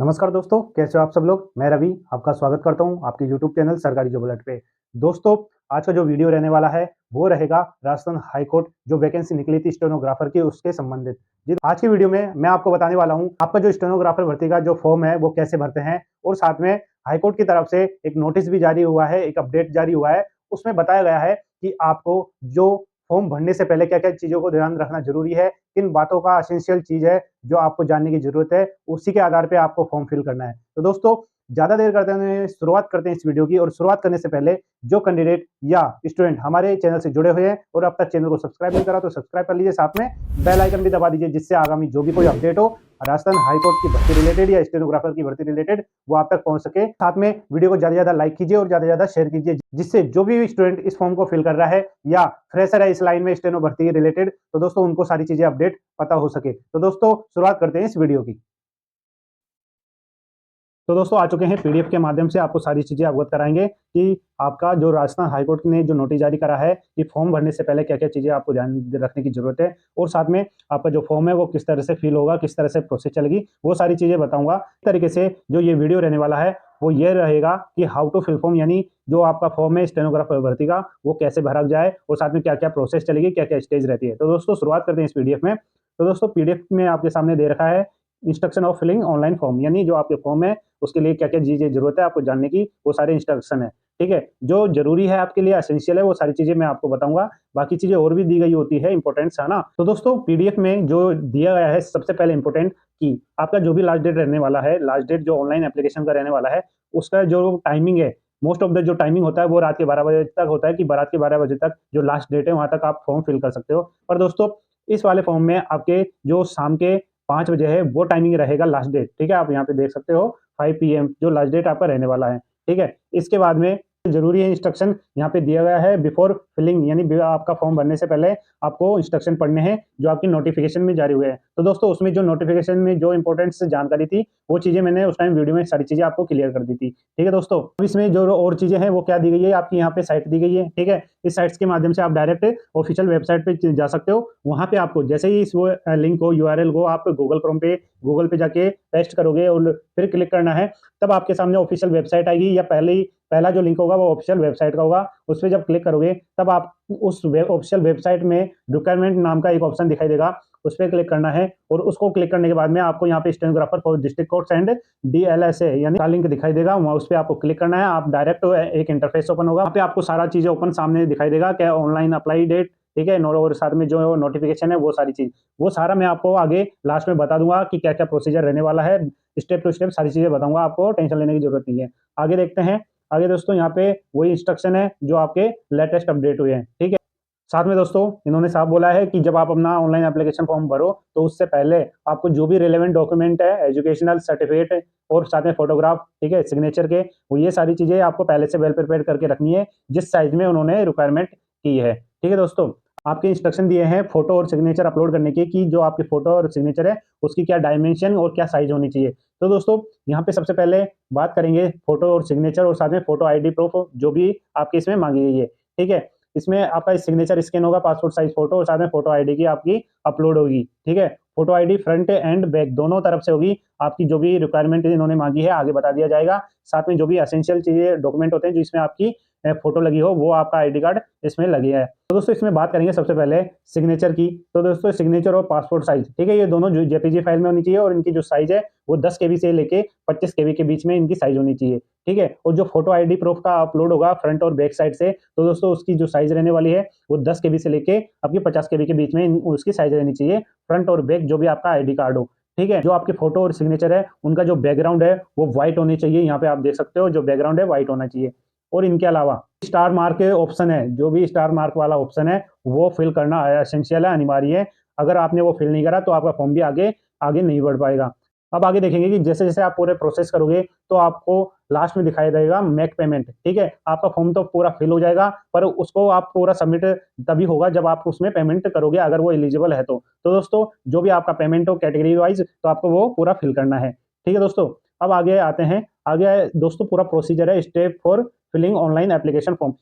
नमस्कार दोस्तों, कैसे हो आप सब लोग? मैं रवि, आपका स्वागत करता हूँ आपके यूट्यूब चैनल सरकारी जॉब अलर्ट पे। दोस्तों, आज का जो वीडियो रहने वाला है, वो रहेगा राजस्थान हाई कोर्ट जो वैकेंसी निकली थी स्टेनोग्राफर की, उसके संबंधित। जी, आज की वीडियो में मैं आपको बताने वाला हूँ, आपका जो स्टेनोग्राफर भर्ती का जो फॉर्म है, वो कैसे भरते हैं और साथ में हाई कोर्ट की तरफ से एक नोटिस भी जारी हुआ है, एक अपडेट जारी हुआ है। उसमें बताया गया है कि आपको जो फॉर्म भरने से पहले क्या-क्या चीज़ों को ध्यान रखना ज़रूरी है, किन बातों का एसेंशियल चीज़ है जो आपको जानने की ज़रूरत है, उसी के आधार पे आपको फॉर्म फिल करना है। तो दोस्तों, ज़्यादा देर करते हुए शुरुआत करते हैं इस वीडियो की और शुरुआत करने से पहले जो कैंडिडेट या स्टूडेंट हमारे चैनल से जुड़े हुए हैं और अब तक चैनल को सब्सक्राइब नहीं करा तो सब्सक्राइब कर लीजिए, साथ में बेल आइकन भी दबा दीजिए जिससे आगामी जो भी कोई अपडेट हो राजस्थान हाई कोर्ट की भर्ती रिलेटेड या स्टेनोग्राफर की भर्ती रिलेटेड वो आप तक पहुंच सके। साथ में वीडियो को ज़्यादा से ज़्यादा लाइक कीजिए और ज़्यादा से ज़्यादा शेयर कीजिए जिससे जो भी स्टूडेंट इस फॉर्म को फिल कर रहा है या फ्रेशर है इस लाइन में स्टेनो भर्ती के रिलेटेड, तो दोस्तों उनको सारी चीज़ें अपडेट पता हो सके। तो दोस्तों शुरुआत करते हैं इस वीडियो की। तो दोस्तों आ चुके हैं पीडीएफ के माध्यम से आपको सारी चीज़ें अवगत कराएँगे कि आपका जो राजस्थान हाई कोर्ट ने जो नोटिस जारी करा है कि फॉर्म भरने से पहले क्या-क्या चीज़ें आपको ध्यान रखने की ज़रूरत है और साथ में आपका जो फॉर्म है वो किस तरह से फिल होगा, किस तरह से प्रोसेस चलेगी, वो सारी चीज़ें बताऊँगा। इस तरीके से जो ये वीडियो रहने वाला है, वो ये रहेगा कि हाउ टू फिल फॉर्म यानी जो आपका फॉर्म है स्टेनोग्राफर भर्ती का, वो कैसे भरा जाए और साथ में क्या-क्या प्रोसेस चलेगी, क्या-क्या स्टेज रहती है। तो दोस्तों शुरुआत करते हैं इस पीडीएफ में। तो दोस्तों पीडीएफ में आपके सामने दे रखा है instruction of filling online form यानी जो आपके फॉर्म है उसके लिए क्या-क्या चीज़ें ज़रूरत है आपको जानने की, वो सारे इंस्ट्रक्शन है, ठीक है? जो ज़रूरी है आपके लिए एसेंशियल है, वो सारी चीज़ें मैं आपको बताऊँगा। बाकी चीज़ें और भी दी गई होती है इम्पोर्टेंट्स, है ना? तो दोस्तों पीडीएफ में जो दिया गया है सबसे पहले इम्पोर्टेंट कि आपका जो भी लास्ट डेट रहने वाला है, लास्ट डेट जो ऑनलाइन एप्लीकेशन का रहने वाला है, उसका जो टाइमिंग है, मोस्ट ऑफ द जो टाइमिंग होता है वो रात के 12 बजे तक होता है कि रात के 12 बजे तक जो लास्ट डेट है, वहाँ तक आप फॉर्म फिल कर सकते हो। पर दोस्तों इस वाले फॉर्म में आपके जो शाम के 5 बजे है वो टाइमिंग रहेगा लास्ट डेट, ठीक है? आप यहाँ पे देख सकते हो 5 पीएम जो लास्ट डेट आपका रहने वाला है, ठीक है? इसके बाद में ज़रूरी है इंस्ट्रक्शन यहाँ पे दिया गया है बिफोर फिलिंग यानी आपका फॉर्म भरने से पहले आपको इंस्ट्रक्शन पढ़ने हैं जो आपकी नोटिफिकेशन में जारी हुए हैं। तो दोस्तों उसमें जो नोटिफिकेशन में जो इम्पोर्टेंट जानकारी थी, वो चीज़ें मैंने उस टाइम वीडियो में सारी चीज़ें आपको क्लियर कर दी थी, ठीक है दोस्तों? अब इसमें जो और चीज़ें हैं वो क्या दी गई है, आपकी यहाँ पे साइट दी गई है, ठीक है? इस साइट्स के माध्यम से आप डायरेक्ट ऑफिशियल वेबसाइट पे जा सकते हो। वहाँ पे आपको जैसे ही इस वो लिंक को यूआरएल को आप गूगल पे जाके पेस्ट करोगे और फिर क्लिक करना है, तब आपके सामने ऑफिशियल वेबसाइट आएगी या पहला जो लिंक होगा वो ऑफिशियल वेबसाइट का होगा। उस पे जब क्लिक करोगे तब आप उस ऑफिशियल वेबसाइट में रिक्वायरमेंट नाम का एक ऑप्शन दिखाई देगा, उस पे क्लिक करना है और उसको क्लिक करने के बाद में आपको यहाँ पे stenographer for district courts and DLSA यानी का लिंक दिखाई देगा, वहाँ उस पे आपको क्लिक करना है। आप डायरेक्ट एक इंटरफेस ओपन होगा, वहाँ पे आपको सारा चीज़ें ओपन सामने दिखाई देगा, क्या ऑनलाइन अप्लाई डेट, ठीक है? और साथ में जो नोटिफिकेशन है वो सारी चीज़, वो सारा मैं आपको आगे लास्ट में बता दूँगा कि क्या-क्या प्रोसीजर रहने वाला है। स्टेप टू स्टेप सारी चीज़ें बताऊँगा, आपको टेंशन लेने की ज़रूरत नहीं है। आगे देखते हैं, आगे दोस्तों यहाँ पे वही इंस्ट्रक्शन है जो आपके लेटेस्ट अपडेट हुए हैं, ठीक है? साथ में दोस्तों इन्होंने साफ बोला है कि जब आप अपना ऑनलाइन एप्लीकेशन फॉर्म भरो, तो उससे पहले आपको जो भी रिलेवेंट डॉक्यूमेंट है, एजुकेशनल सर्टिफिकेट और साथ में फोटोग्राफ, ठीक है? सिग्नेचर के, वो ये सारी चीज़ें आपको पहले से वेल प्रिपेयर्ड करके रखनी है, जिस साइज़ में उन्होंने रिक्वायरमेंट की है, ठीक है दोस्तों? आपके इंस्ट्रक्शन दिए हैं फोटो और सिग्नेचर अपलोड करने के कि जो आपकी फोटो और सिग्नेचर है, उसकी क्या डायमेंशन और क्या साइज़ होनी चाहिए। तो दोस्तों यहाँ पे सबसे पहले बात करेंगे फोटो और सिग्नेचर और साथ में फोटो आईडी प्रूफ जो भी आपकी इसमें माँगी गई है, ठीक है? इसमें आपका सिग्नेचर स्कैन होगा, पासपोर्ट साइज़ फोटो और साथ में फोटो आईडी की आपकी अपलोड होगी, ठीक है? Photo ID front end back दोनों तरफ से होगी, आपकी जो भी रिक्वायरमेंट इन्होंने माँगी है आगे बता दिया जाएगा। साथ में जो भी एसेंशियल चीज़ें डॉक्यूमेंट होते हैं जिसमें आपकी फोटो लगी हो, वो आपका आईडी कार्ड इसमें लगी है। तो दोस्तों इसमें बात करेंगे सबसे पहले सिग्नेचर की। तो दोस्तों सिग्नेचर और पासपोर्ट साइज़, ठीक है? ये दोनों जो जेपीजी फाइल में होनी चाहिए और इनकी जो साइज़ है वो 10 केबी से लेके 25 केबी के बीच में इनकी साइज़ होनी चाहिए, ठीक है? और जो फोटो आईडी प्रूफ का अपलोड होगा फ्रंट और बैक साइड से, तो दोस्तों उसकी जो साइज़ रहने वाली है वो 10 केबी से लेके आपकी 50 केबी के बीच में उसकी साइज़ रहनी चाहिए, फ्रंट और बैक जो भी आपका आईडी कार्ड हो, ठीक है? जो आपकी फोटो और सिग्नेचर है, उनका जो बैकग्राउंड है वो व्हाइट होनी चाहिए, यहाँ पे आप देख सकते हो जो बैकग्राउंड है व्हाइट होना चाहिए। और इनके अलावा स्टार मार्क ऑप्शन है, जो भी स्टार मार्क वाला ऑप्शन है, वो फिल करना एसेंशियल है, अनिवार्य है। अगर आपने वो फिल नहीं करा तो आपका फॉर्म भी आगे आगे नहीं बढ़ पाएगा। अब आगे देखेंगे कि जैसे-जैसे आप पूरे प्रोसेस करोगे, तो आपको लास्ट में दिखाई देगा मेक पेमेंट, ठीक है? आपका फॉर्म तो पूरा फिल हो जाएगा, पर उसको आप पूरा सबमिट तभी होगा जब आप उसमें पेमेंट करोगे, अगर वो एलिजिबल है तो। तो दोस्तों, जो भी आपका पेमेंट हो कैटेगरी वाइज़, तो आपको वो पूरा फिल करना है। ठीक है दोस्तों? अब आगे आते हैं, आगे दोस्तों पूरा प्रोसीजर है step for filling online application form.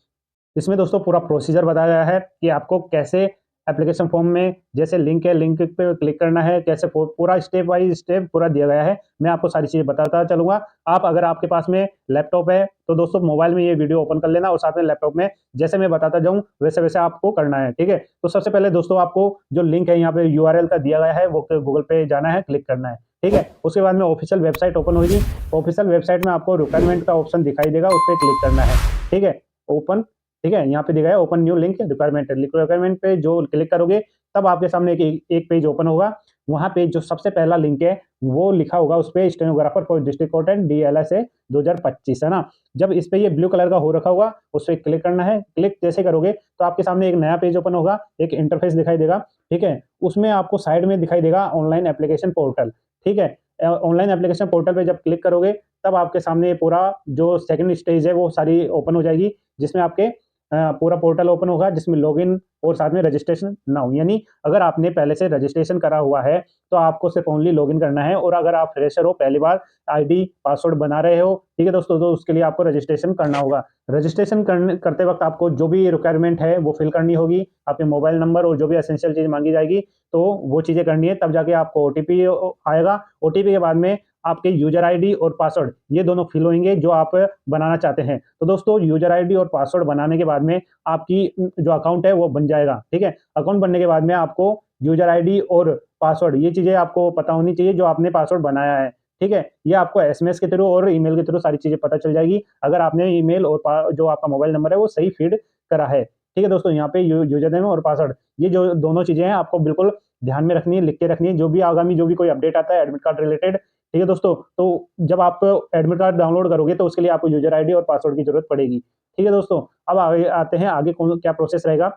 इसमें दोस्तों पूरा प्रोसीजर बताया गया है कि आपको कैसे एप्लीकेशन फॉर्म में जैसे लिंक है, लिंक पे क्लिक करना है, कैसे पूरा स्टेप बाय स्टेप पूरा दिया गया है। मैं आपको सारी चीज़ें बताता चलूँगा। आप अगर आपके पास में लैपटॉप है, तो दोस्तों मोबाइल में ये वीडियो ओपन कर लेना और साथ में लैपटॉप में जैसे मैं बताता जाऊँ, वैसे-वैसे आपको करना है, ठीक है? तो सबसे पहले दोस्तों आपको जो लिंक है यहाँ पे यूआरएल का दिया गया है, वो गूगल पे जाना है, क्लिक करना है, ठीक है? उसके बाद में ऑफिशियल वेबसाइट ओपन होगी। ऑफिशियल वेबसाइट में आपको रिक्वायरमेंट का ऑप्शन दिखाई देगा, उस पे क्लिक करना है, ठीक है? ओपन, ठीक है? यहाँ पे दिया गया है ओपन न्यू लिंक रिक्वायरमेंट पे जो क्लिक करोगे, तब आपके सामने एक पेज ओपन होगा। वहाँ पे जो सबसे पहला लिंक है, वो लिखा होगा उसपे stenographer for district court and DLSA 2025, है ना? जब इस पे ये ब्लू कलर का हो रखा होगा, उस पे क्लिक करना है। क्लिक जैसे करोगे, तो आपके सामने एक नया पेज ओपन होगा, एक इंटरफेस दिखाई देगा, ठीक है? उसमें आपको साइड में दिखाई देगा ऑनलाइन एप्लीकेशन पोर्टल, ठीक है? ऑनलाइन एप्लीकेशन पोर्टल पे जब क्लिक करोगे, तब आपके सामने पूरा जो सेकंड स्टेज है, वो सारी ओपन हो जाएगी, जिसमें आपके पूरा पोर्टल ओपन होगा, जिसमें लॉगिन और साथ में रजिस्ट्रेशन नाउ, यानी अगर आपने पहले से रजिस्ट्रेशन करा हुआ है, तो आपको सिर्फ ओनली लॉगिन करना है, और अगर आप फ्रेशर हो, पहली बार आईडी पासवर्ड बना रहे हो, ठीक है दोस्तों, तो उसके लिए आपको रजिस्ट्रेशन करना होगा। रजिस्ट्रेशन करते वक्त आपको जो भी रिक्वायरमेंट है, वो फिल करनी होगी, आपके मोबाइल नंबर और जो भी एसेंशियल चीज़ मांगी जाएगी, तो वो चीज़ें करनी है, तब जाके आपको ओटीपी आएगा। ओटीपी के बाद में आपके यूजर आईडी और पासवर्ड, ये दोनों फिल होंगे जो आप बनाना चाहते हैं। तो दोस्तों, यूजर आईडी और पासवर्ड बनाने के बाद में आपकी जो अकाउंट है वो बन जाएगा, ठीक है? अकाउंट बनने के बाद में आपको यूजर आईडी और पासवर्ड, ये चीज़ें आपको पता होनी चाहिए जो आपने पासवर्ड बनाया है, ठीक है? ये आपको एसएमएस के थ्रू और ईमेल के थ्रू सारी चीज़ें पता चल जाएगी, अगर आपने ईमेल और जो आपका मोबाइल नंबर है वो सही फीड करा है। ठीक है दोस्तों, यहाँ पे यूजर नेम और पासवर्ड, ये जो दोनों चीज़ें हैं आपको बिल्कुल ध्यान में रखनी है, लिख के रखनी है, जो भी आगामी जो भी कोई अपडेट आता है एडमिट कार्ड रिलेटेड, ठीक है दोस्तों? तो जब आप एडमिट कार्ड डाउनलोड करोगे, तो उसके लिए आपको यूजर आईडी और पासवर्ड की ज़रूरत पड़ेगी। ठीक है दोस्तों, अब आगे आते हैं, आगे कौन क्या प्रोसेस रहेगा।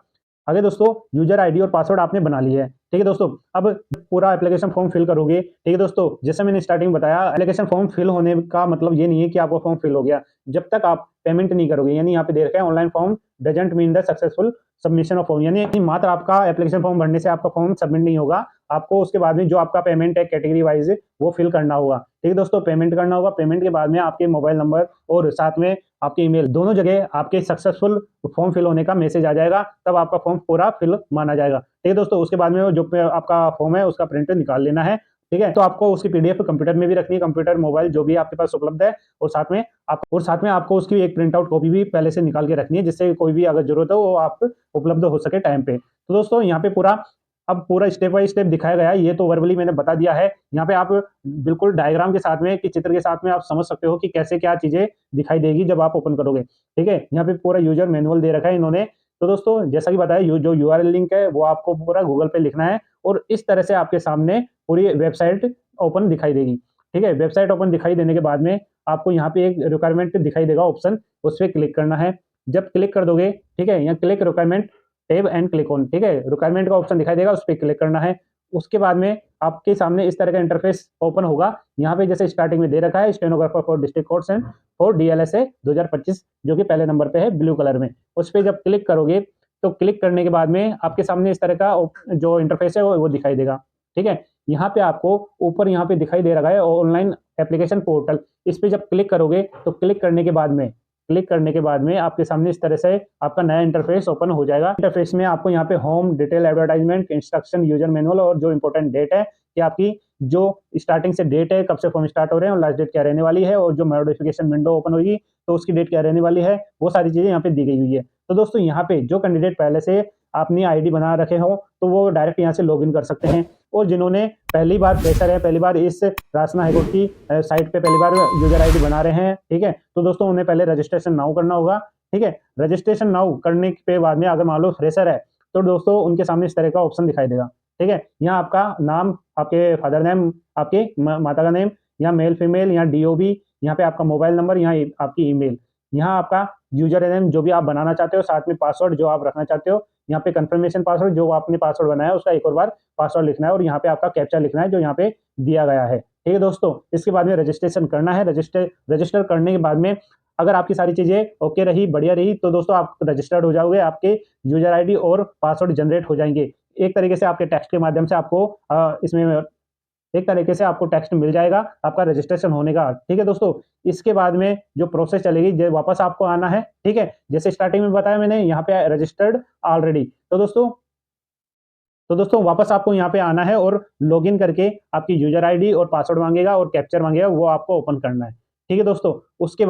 आगे दोस्तों, यूजर आईडी और पासवर्ड आपने बना ली है, ठीक है दोस्तों। अब पूरा एप्लीकेशन फॉर्म फिल करोगे, ठीक है दोस्तों। जैसे मैंने स्टार्टिंग में बताया, एप्लीकेशन फॉर्म फिल होने का मतलब ये नहीं है कि आपका फॉर्म फिल हो गया, जब तक आप पेमेंट नहीं करोगे, यानी यहाँ पे दे रखा है online form doesn't mean the successful submission of form, यानी मात्र आपका एप्लीकेशन फॉर्म भरने से आपका फॉर्म सबमिट नहीं होगा, आपको उसके बाद में जो आपका पेमेंट है कैटेगरी वाइज वो फिल करना होगा, ठीक है दोस्तों। पेमेंट करना होगा, पेमेंट के बाद में आपके मोबाइल नंबर और साथ में आपकी ईमेल, दोनों जगह आपके सक्सेसफुल फॉर्म फिल होने का मैसेज आ जाएगा, तब आपका फॉर्म पूरा फिल माना जाएगा, ठीक है दोस्तों। उसके बाद में जो आपका फॉर्म है उसका प्रिंट निकाल लेना है, ठीक है। तो आपको उसकी पीडीएफ कंप्यूटर में भी रखनी है, कंप्यूटर मोबाइल जो भी आपके पास उपलब्ध है, और साथ में आपको उसकी एक प्रिंट आउट कॉपी भी पहले से निकाल के रखनी है, जिससे कोई भी अगर जरूरत हो वो आप उपलब्ध हो सके टाइम पे। तो दोस्तों, यहाँ पे पूरा स्टेप बाय स्टेप दिखाया गया है, ये तो वर्बली मैंने बता दिया है। यहाँ पे आप बिल्कुल डायग्राम के साथ में, कि चित्र के साथ में आप समझ सकते हो कि कैसे क्या चीजें दिखाई देगी जब आप ओपन करोगे, ठीक है। यहाँ पे पूरा यूजर मैनुअल दे रखा है इन्होंने। तो दोस्तों, जैसा कि बताया, जो यूआरएल लिंक है वो आपको पूरा गूगल पे लिखना है, और इस तरह से आपके सामने पूरी वेबसाइट ओपन दिखाई देगी, ठीक है। वेबसाइट ओपन दिखाई देने के बाद में आपको यहाँ पे एक रिक्वायरमेंट दिखाई देगा ऑप्शन, उस पर क्लिक करना है। जब क्लिक कर दोगे, ठीक है, यहाँ click requirement tab and click on, ठीक है, रिक्वायरमेंट का ऑप्शन दिखाई देगा, उस पर क्लिक करना है। उसके बाद में आपके सामने इस तरह का इंटरफेस ओपन होगा। यहाँ पे जैसे स्टार्टिंग में दे रखा है, stenographer for district courts and for DLSA 2025, जो कि पहले नंबर पे है ब्लू कलर में। उस पर जब क्लिक करोगे, तो क्लिक करने के बाद में आपके सामने इस तरह का जो इंटरफेस है वो दिखाई देगा, ठीक है। यहाँ पे आपको ऊपर यहाँ पे दिखाई दे रहा है ऑनलाइन एप्लीकेशन पोर्टल, इस पे जब क्लिक करोगे, तो क्लिक करने के बाद में आपके सामने इस तरह से आपका नया इंटरफेस ओपन हो जाएगा। इंटरफेस में आपको यहाँ पे home, detail, advertisement, instruction, user manual, और जो इंपॉर्टेंट डेट है कि आपकी जो स्टार्टिंग से डेट है, कब से फॉर्म स्टार्ट हो रहे हैं, और लास्ट डेट क्या रहने वाली है, और जो मॉडिफिकेशन विंडो ओपन होगी तो उसकी डेट क्या रहने वाली है, वो सारी चीजें यहाँ पे दी गई हुई है। तो दोस्तों, यहाँ पे जो कैंडिडेट पहले से अपनी आईडी बना रखे हो, तो वो डायरेक्ट यहाँ से लॉगिन कर सकते हैं, और जिन्होंने पहली बार फ्रेशर है, पहली बार इस राजस्थान हाईकोर्ट की साइट पे पहली बार यूजर आईडी बना रहे हैं, ठीक है, तो दोस्तों उन्हें पहले रजिस्ट्रेशन नाउ करना होगा, ठीक है। रजिस्ट्रेशन नाउ करने के बाद में अगर मान लो फ्रेशर है, तो दोस्तों उनके सामने इस तरह का ऑप्शन दिखाई देगा, ठीक है। यहाँ आपका नाम, आपके फादर नेम, आपके माता का नेम, यहाँ मेल फीमेल, यहाँ डीओबी, यहाँ पे आपका मोबाइल नंबर, यहाँ आपकी ईमेल, यहाँ आपका यूजर नेम जो भी आप बनाना चाहते हो, साथ में पासवर्ड जो आप रखना चाहते हो, यहाँ पे कंफर्मेशन पासवर्ड, जो आपने पासवर्ड बनाया है उसका एक और बार पासवर्ड लिखना है, और यहाँ पे आपका कैप्चा लिखना है जो यहाँ पे दिया गया है, ठीक है दोस्तों। इसके बाद में रजिस्ट्रेशन करना है। रजिस्टर करने के बाद में अगर आपकी सारी चीजें ओके रही, बढ़िया रही, तो दोस्तों आप रजिस्टर्ड हो जाओगे, आपके यूजर आईडी और पासवर्ड जनरेट हो जाएंगे। एक तरीके से आपके टेक्स्ट के माध्यम से आपको इसमें एक तरीके से आपको टेक्स्ट मिल जाएगा आपका रजिस्ट्रेशन होने का, ठीक है दोस्तों। इसके बाद में जो प्रोसेस चलेगी, वापस आपको आना है, ठीक है। जैसे स्टार्टिंग में बताया मैंने, यहाँ पे रजिस्टर्ड ऑलरेडी, तो दोस्तों तो दोस्तों वापस आपको यहाँ पे आना है और लॉगिन करके आपकी यूजर आईडी और पासवर्ड मांगेगा और कैप्चर मांगेगा, वो आपको ओपन करना है। ठीक है दोस्तों, उसके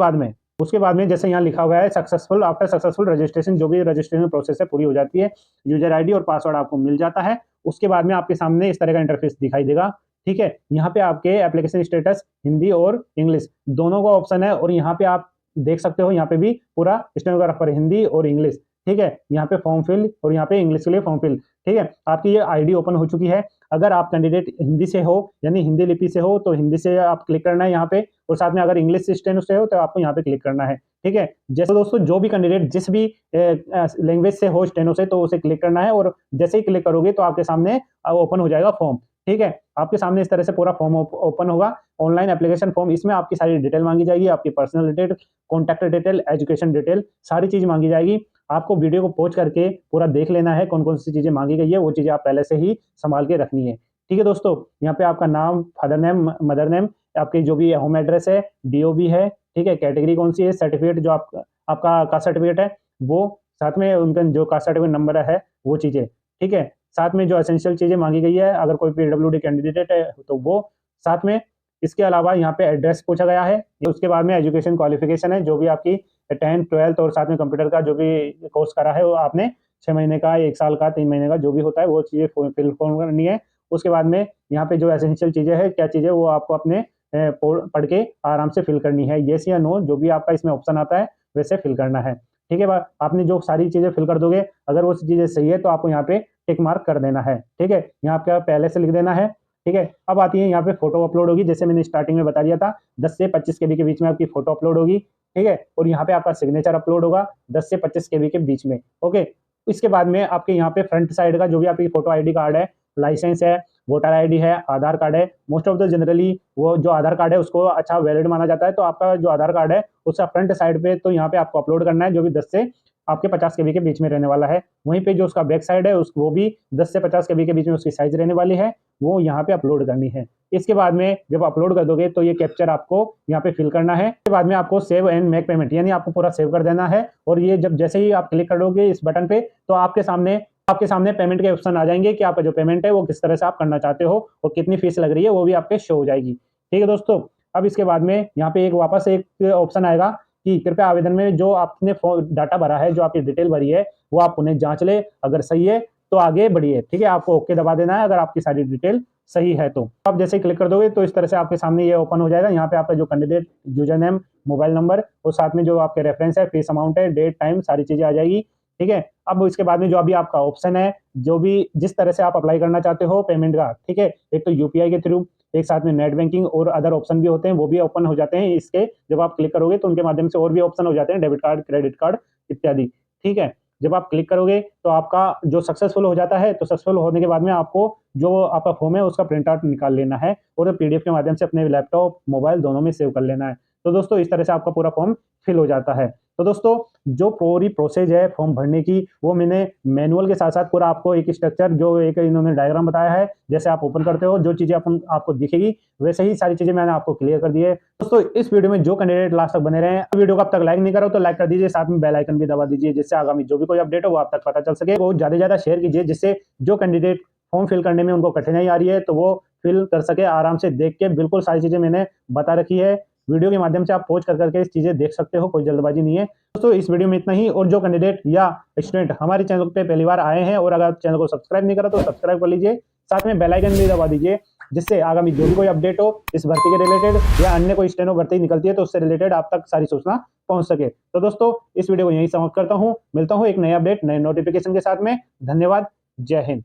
बाद में जैसे यहाँ लिखा हुआ है सक्सेसफुल, आफ्टर सक्सेसफुल रजिस्ट्रेशन, जो भी रजिस्ट्रेशन प्रोसेस है पूरी हो जाती है, यूजर आईडी और पासवर्ड आपको मिल जाता है। उसके बाद में आपके सामने इस तरह का इंटरफेस दिखाई देगा। ठीक है, यहाँ पे आपके एप्लीकेशन स्टेटस हिंदी और इंग्लिश दोनों का ऑप्शन है, और यहाँ पे आप देख सकते हो, यहाँ पे भी पूरा स्टेनोग्राफर हिंदी और इंग्लिश। ठीक है, यहाँ पे फॉर्म फिल और यहाँ पे इंग्लिश के लिए फॉर्म फिल। ठीक है, आपकी ये आईडी ओपन हो चुकी है। अगर आप कैंडिडेट हिंदी से हो, यानी हिंदी लिपि से हो, तो हिंदी से आप क्लिक करना है यहाँ पे, और साथ में अगर इंग्लिश स्टेनो से हो तो आपको यहाँ पे क्लिक करना है। ठीक है, जैसे दोस्तों जो भी कैंडिडेट जिस भी लैंग्वेज से हो स्टेनो से, तो उसे क्लिक करना है, और जैसे ही क्लिक करोगे तो आपके सामने ओपन हो जाएगा फॉर्म। ठीक है, आपके सामने इस तरह से पूरा फॉर्म ओपन होगा, ऑनलाइन एप्लीकेशन फॉर्म। इसमें आपकी सारी डिटेल मांगी जाएगी, आपकी personal detail, contact detail, education detail, सारी चीज मांगी जाएगी। आपको वीडियो को पॉज करके पूरा देख लेना है, कौन कौन सी चीजें मांगी गई है, वो चीजें आप पहले से ही संभाल के रखनी है। ठीक है दोस्तों, यहाँ पे आपका नाम, फादर नेम, मदर नेम, आपके जो भी होम एड्रेस है, डीओबी है। ठीक है, कैटेगरी कौन सी है, सर्टिफिकेट जो आपका कास्ट सर्टिफिकेट है वो, साथ में उनका जो कास्ट सर्टिफिकेट नंबर है वो चीजें। ठीक है, साथ में जो एसेंशियल चीजें मांगी गई है, अगर कोई पीडब्ल्यूडी कैंडिडेट है तो वो, साथ में इसके अलावा यहाँ पे एड्रेस पूछा गया है। उसके बाद में एजुकेशन क्वालिफिकेशन है, जो भी आपकी 10th 12th और साथ में कंप्यूटर का जो भी कोर्स करा है वो आपने 6 महीने का, 1 साल का, 3 महीने का, जो भी होता है वो चीजें फिल करनी है। उसके बाद में यहाँ पे जो एसेंशियल चीजें है, क्या चीजें, वो आपको अपने पढ़ के आराम से फिल करनी है। येस या नो, जो भी आपका इसमें ऑप्शन आता है वैसे फिल करना है। ठीक है, आपने जो सारी चीजें फिल कर दोगे, अगर वो चीजें सही है तो आपको यहाँ पे टिक मार्क कर देना है। ठीक है, यहाँ पे पहले से लिख देना है। ठीक है, अब आती है यहाँ पे फोटो अपलोड होगी, जैसे मैंने स्टार्टिंग में बता दिया था, 10 से 25 केबी के बीच में आपकी फोटो अपलोड होगी। ठीक है, और यहाँ पे आपका सिग्नेचर अपलोड होगा 10 से 25 केबी के बीच में। ओके, इसके बाद में आपके यहाँ पे फ्रंट साइड का जो भी आपकी फोटो आईडी कार्ड है, लाइसेंस है, वोटर आईडी है, आधार कार्ड है। मोस्ट ऑफ द जनरली वो जो आधार कार्ड है उसको अच्छा वैलिड माना जाता है, तो आपका जो आधार कार्ड है उसका फ्रंट साइड पे तो यहाँ पे आपको अपलोड करना है, जो भी 10 से आपके 50 केबी के बीच में रहने वाला है। वहीं पे जो उसका बैक साइड है वो भी 10 से 50 केबी के बीच में उसकी साइज रहने वाली है, वो यहाँ पे अपलोड करनी है। इसके बाद में जब अपलोड कर दोगे तो ये कैप्चर आपको यहाँ पे फिल करना है। इसके बाद में आपको सेव एंड मेक पेमेंट, यानी आपको पूरा सेव कर देना है, और ये जब जैसे ही आप क्लिक करोगे इस बटन पे, तो आपके सामने पेमेंट के ऑप्शन आ जाएंगे कि आपका जो पेमेंट है वो किस तरह से आप करना चाहते हो और कितनी फीस लग रही है, वो भी आपके शो हो जाएगी। ठीक है दोस्तों, अब इसके बाद में यहाँ पे वापस एक ऑप्शन आएगा कि कृपया आवेदन में जो आपने डाटा भरा है, जो आपकी डिटेल भरी है, वो आप उन्हें जांच ले, अगर सही है तो आगे बढ़िए। ठीक है, आपको ओके दबा देना है अगर आपकी सारी डिटेल सही है। तो आप जैसे ही क्लिक कर दोगे तो इस तरह से आपके सामने ये ओपन हो जाएगा। यहाँ पे आपका जो candidate user name, mobile number और साथ में जो आपके रेफरेंस है, फीस अमाउंट है, डेट, टाइम, सारी चीजें आ जाएगी। ठीक है, अब इसके बाद में जो अभी आपका ऑप्शन है, जो भी जिस तरह से आप अप्लाई करना चाहते हो पेमेंट का, ठीक है, एक तो यूपीआई के थ्रू, एक साथ में नेट बैंकिंग और अदर ऑप्शन भी होते हैं, वो भी ओपन हो जाते हैं। इसके जब आप क्लिक करोगे तो उनके माध्यम से और भी ऑप्शन हो जाते हैं, डेबिट कार्ड, क्रेडिट कार्ड इत्यादि। ठीक है, जब आप क्लिक करोगे तो आपका जो सक्सेसफुल हो जाता है, तो सक्सेसफुल होने के बाद में आपको जो आपका फॉर्म है उसका प्रिंट आउट निकाल लेना है और पीडीएफ के माध्यम से अपने लैपटॉप, मोबाइल दोनों में सेव कर लेना है। तो दोस्तों इस तरह से आपका पूरा फॉर्म फिल हो जाता है। तो दोस्तों जो पूरी प्रोसेस है फॉर्म भरने की, वो मैंने मैनुअल के साथ साथ पूरा आपको एक स्ट्रक्चर, जो एक इन्होंने डायग्राम बताया है, जैसे आप ओपन करते हो जो चीजें आपको दिखेगी वैसे ही सारी चीजें मैंने आपको क्लियर कर दी है। दोस्तों इस वीडियो में जो कैंडिडेट लास्ट तक बने रहे हैं, वीडियो को अब तक लाइक नहीं करो तो लाइक कर दीजिए, साथ में बेल आइकन भी दबा दीजिए, जिससे आगामी जो भी कोई अपडेट हो वो आप तक पता चल सके। वो ज्यादा से ज्यादा शेयर कीजिए, जिससे जो कैंडिडेट फॉर्म फिल करने में उनको कठिनाई आ रही है तो वो फिल कर सके आराम से देख के। बिल्कुल सारी चीजें मैंने बता रखी है, वीडियो के माध्यम से आप पॉज कर करके इस चीजें देख सकते हो, कोई जल्दबाजी नहीं है। दोस्तों इस वीडियो में इतना ही, और जो कैंडिडेट या स्टूडेंट हमारे चैनल पे पहली बार आए हैं और अगर चैनल को सब्सक्राइब नहीं करा तो सब्सक्राइब कर लीजिए, साथ में बेल आइकन भी दबा दीजिए, जिससे आगामी जो भी कोई अपडेट हो इस भर्ती के रिलेटेड या अन्य कोई स्टेनो भर्ती निकलती है तो उससे रिलेटेड आप तक सारी सूचना पहुंच सके। तो दोस्तों इस वीडियो को यहीं समाप्त करता हूं, मिलता हूं एक नया अपडेट, नए नोटिफिकेशन के साथ में। धन्यवाद, जय हिंद।